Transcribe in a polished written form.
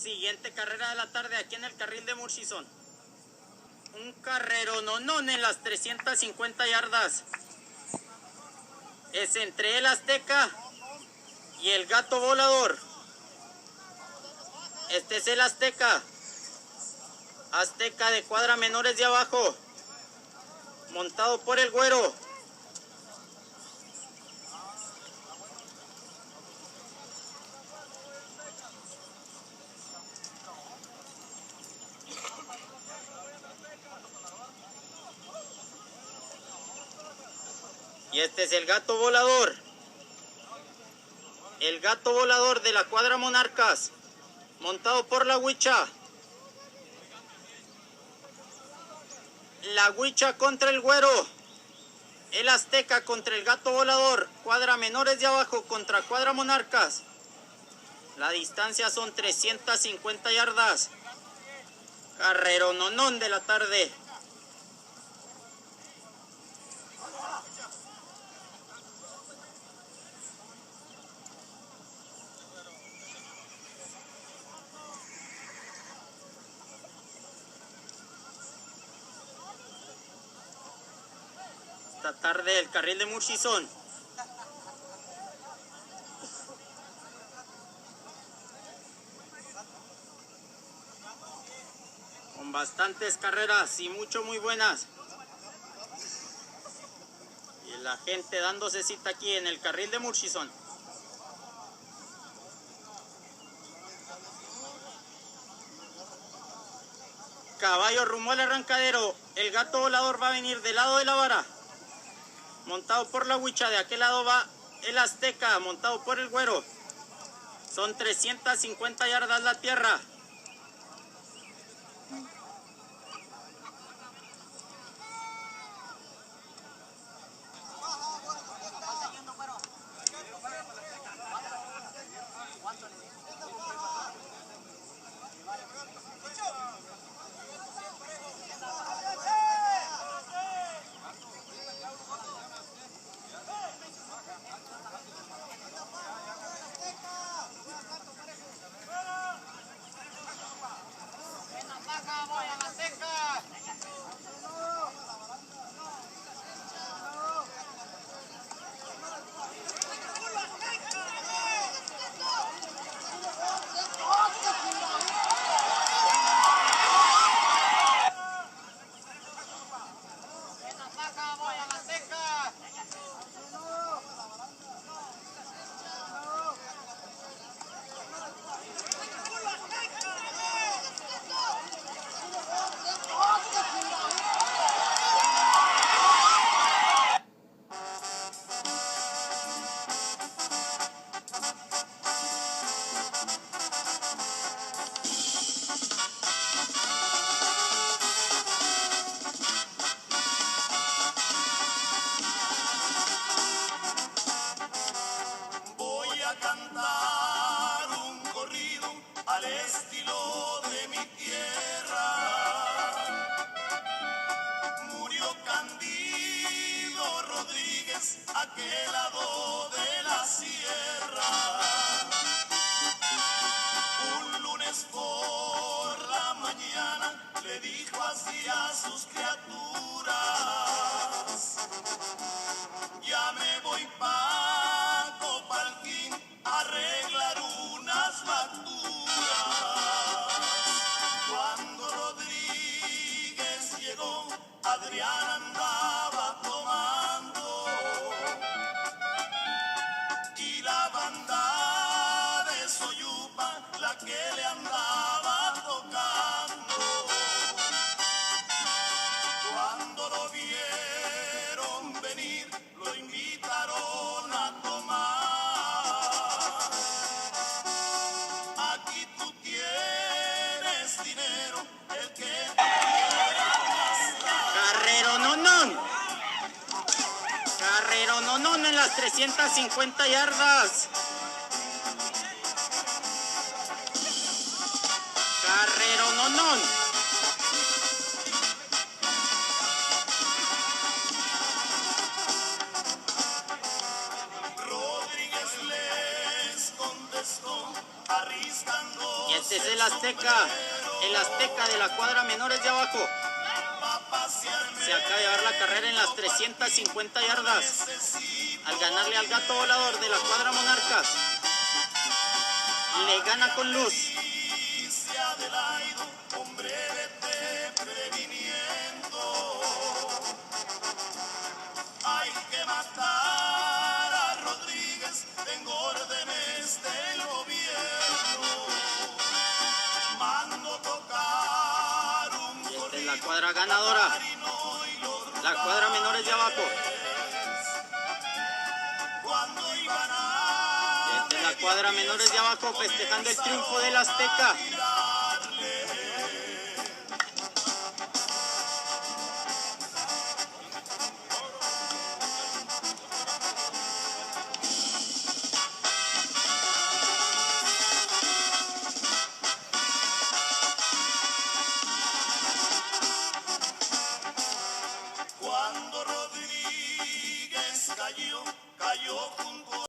Siguiente carrera de la tarde aquí en el carril de Murchison. Un carrero nonón en las 350 yardas. Es entre el Azteca y el Gato Volador. Este es el Azteca. Azteca de cuadra menores de abajo. Montado por el Güero. Y este es el Gato Volador. El Gato Volador de la cuadra Monarcas. Montado por la Huicha. La Huicha contra el Güero. El Azteca contra el Gato Volador. Cuadra menores de abajo contra cuadra Monarcas. La distancia son 350 yardas. Carrero nonón de la tarde. Esta tarde el carril de Murchison. Con bastantes carreras y muy buenas. Y la gente dándose cita aquí en el carril de Murchison. Caballo rumbo al arrancadero. El Gato Volador va a venir del lado de la vara. Montado por la Huicha. De aquel lado va el Azteca. Montado por el Güero. Son 350 yardas la tierra. Aquel lado de la sierra, un lunes por la mañana le dijo así a sus criaturas: ya me voy pa' Copalquín a arreglar unas facturas. Cuando Rodríguez llegó, Adrián andaba tomando. Banda de Soyupa, la que le andaba tocando. Cuando lo vieron venir, lo invitaron a tomar. Aquí tú tienes dinero, el que quiera gastar. Carrero nonón. Carrero nonón en las 350 yardas. Carrero nonón. Rodríguez les contestó: a arriscando. Y este es el Azteca de la cuadra menores de abajo. Se acaba de llevar la carrera en las 350 yardas al ganarle al gato volador de la cuadra Monarcas. Le gana con luz. Hombre de previnimiento, hay que matar a Rodríguez en órdenes del gobierno. Mando tocar un Y esta es la cuadra ganadora, la cuadra menores de abajo. cuando iban a Y esta es la cuadra menores de abajo festejando el triunfo del Azteca. Cuando Rodríguez cayó junto